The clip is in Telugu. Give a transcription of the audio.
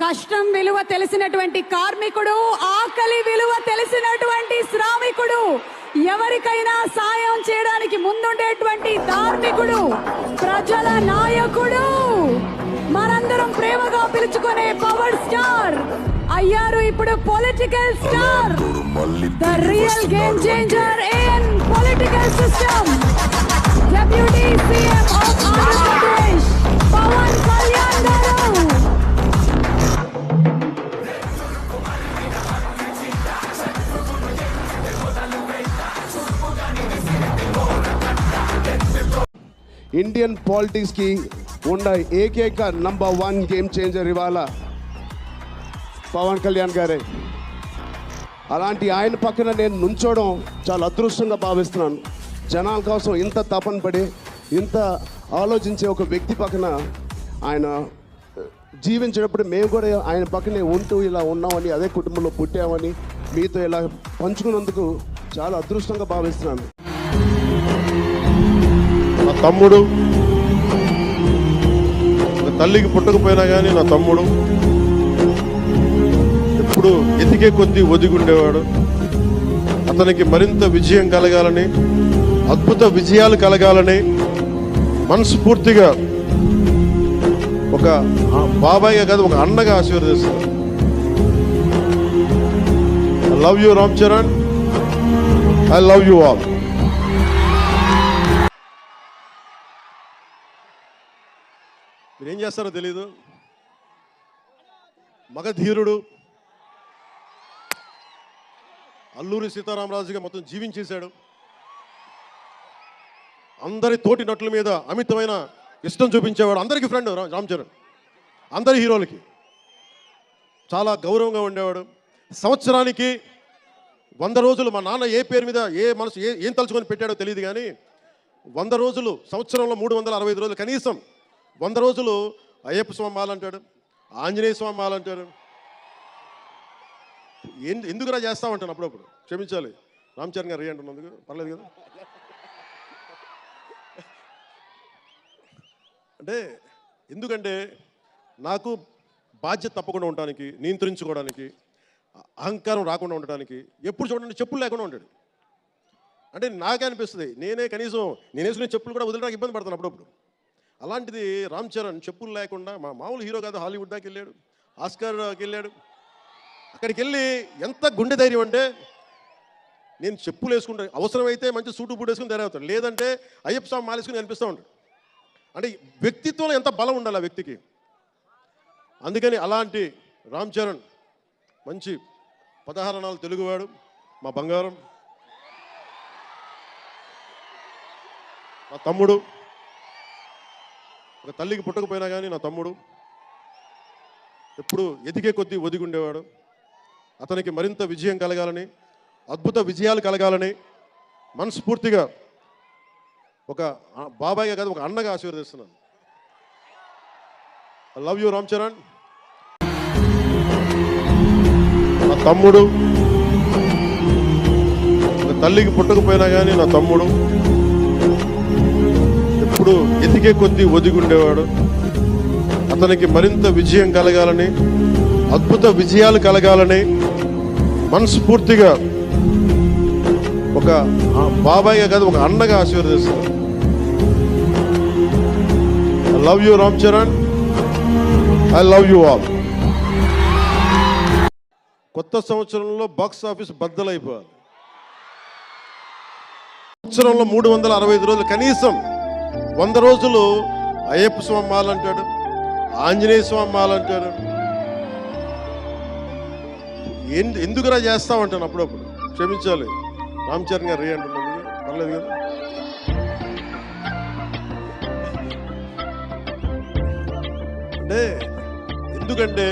కష్టం విలువ తెలిసినటువంటి కార్మికుడు, ఆకలి విలువ తెలిసినటువంటి శ్రామికుడు, ఎవరికైనా సాయం చేయడానికి ముందుండేటువంటి ధార్మికుడు, ప్రజల నాయకుడు, మనందరం ప్రేమగా పిలుచుకునే పవర్ స్టార్ అయ్యారు ఇప్పుడు political star. The real game changer in political system, deputy CM of Andhra Pradesh Pawan Kalyan గారు. ఇండియన్ పాలిటిక్స్ కి ఉన్న ఏకైక నంబర్ 1 గేమ్ చేంజర్ ఇవాళ పవన్ కళ్యాణ్ గారే. అలాంటి ఆయన పక్కన నేను నుంచోవడం చాలా అదృష్టంగా భావిస్తున్నాను. జనాల కోసం ఇంత తపన పడి ఇంత ఆలోచించే ఒక వ్యక్తి పక్కన ఆయన జీవించేటప్పుడు మేము కూడా ఆయన పక్కనే ఉంటూ ఇలా ఉన్నామని, అదే కుటుంబంలో పుట్టామని మీతో ఇలా పంచుకున్నందుకు చాలా అదృష్టంగా భావిస్తున్నాను. నా తమ్ముడు, తల్లికి పుట్టకపోయినా కానీ నా తమ్ముడు ఎప్పుడు ఎదిగే కొద్దీ ఒదిగుండేవాడు. అతనికి మరింత విజయం కలగాలని, అద్భుత విజయాలు కలగాలని మనస్ఫూర్తిగా ఒక బాబాయ్గా కాదు, ఒక అన్నగా ఆశీర్వదిస్తాను. I love you Ram Charan, I love you all. మీరేం చేస్తారో తెలీదు. మగధీరుడు అల్లూరి సీతారామరాజుగా మొత్తం జీవించేశాడు. అందరి తోటి నటుల మీద అమితమైన ఇష్టం చూపించేవాడు. అందరికీ ఫ్రెండ్ రామ్ చరణ్, అందరి హీరోలకి చాలా గౌరవంగా ఉండేవాడు. సంవత్సరానికి 100 రోజులు మా నాన్న ఏ పేరు మీద ఏం తలుచుకొని పెట్టాడో తెలియదు కానీ 100 రోజులు, సంవత్సరంలో 365 రోజులు, కనీసం 100 రోజులు అయ్యప్ప స్వామి మాలంటాడు, ఆంజనేయ స్వామి మాలంటాడు. ఎందుకురా చేస్తామంటాను అప్పుడప్పుడు. క్షమించాలి రామ్ చరణ్ గారు అంటున్నందుకు, పర్లేదు కదా. అంటే ఎందుకంటే నాకు బాధ్యత తప్పకుండా ఉండటానికి, నియంత్రించుకోవడానికి, అహంకారం రాకుండా ఉండటానికి, ఎప్పుడు చూడండి చెప్పులు లేకుండా ఉంటాడు. అంటే నాకే అనిపిస్తుంది, కనీసం నేను వేసుకునే చెప్పులు కూడా వదిలేడానికి ఇబ్బంది పడతాను అప్పుడప్పుడు. అలాంటిది రామ్ చరణ్ చెప్పులు లేకుండా, మామూలు హీరో కాదు, హాలీవుడ్ దాకా వెళ్ళాడు, ఆస్కార్కి వెళ్ళాడు. అక్కడికి వెళ్ళి ఎంత గుండె ధైర్యం అంటే, నేను చెప్పులు వేసుకుంటా, అవసరమైతే మంచి సూటు బూట్ వేసుకుని ధైర్యం అవుతాను, లేదంటే అయ్యప్ప స్వామి మాలేసుకుని కనిపిస్తూ ఉంటాడు. అంటే వ్యక్తిత్వంలో ఎంత బలం ఉండాలి ఆ వ్యక్తికి. అందుకని అలాంటి రామ్ చరణ్ మంచి 16 అణాలు తెలుగువాడు, మా బంగారం, మా తమ్ముడు. ఒక తల్లికి పుట్టకపోయినా కానీ నా తమ్ముడు ఎప్పుడు ఎదిగే కొద్దీ ఒదిగుండేవాడు. అతనికి మరింత విజయం కలగాలని, అద్భుత విజయాలు కలగాలని మనస్ఫూర్తిగా ఒక బాబాయ్గా కాదు, ఒక అన్నగా ఆశీర్వదిస్తున్నాను. I love you Ram Charan. నా తమ్ముడు, ఒక తల్లికి పుట్టకపోయినా కానీ నా తమ్ముడు ఎప్పుడు ఎదిగే కొద్దీ ఒదిగుండేవాడు. అతనికి మరింత విజయం కలగాలని, అద్భుత విజయాలు కలగాలని మనస్ఫూర్తిగా ఒక బాబాయ్గా కాదు, ఒక అన్నగా ఆశీర్వదిస్తాను. I love you Ram Charan, I love you all. కొత్త సంవత్సరంలో బాక్స్ ఆఫీస్ బద్దలైపోవాలి. సంవత్సరంలో 365 రోజులు, కనీసం 100 రోజులు అయ్యప్ప స్వామి మాలంటాడు, ఆంజనేయ స్వామి మాలంటాడు. ఎందుకురా చేస్తామంటాను అప్పుడప్పుడు. క్షమించాలి రామ్ చరణ్ గారు అంటున్నందుకు, పర్లేదు కదా. అంటే ఎందుకంటే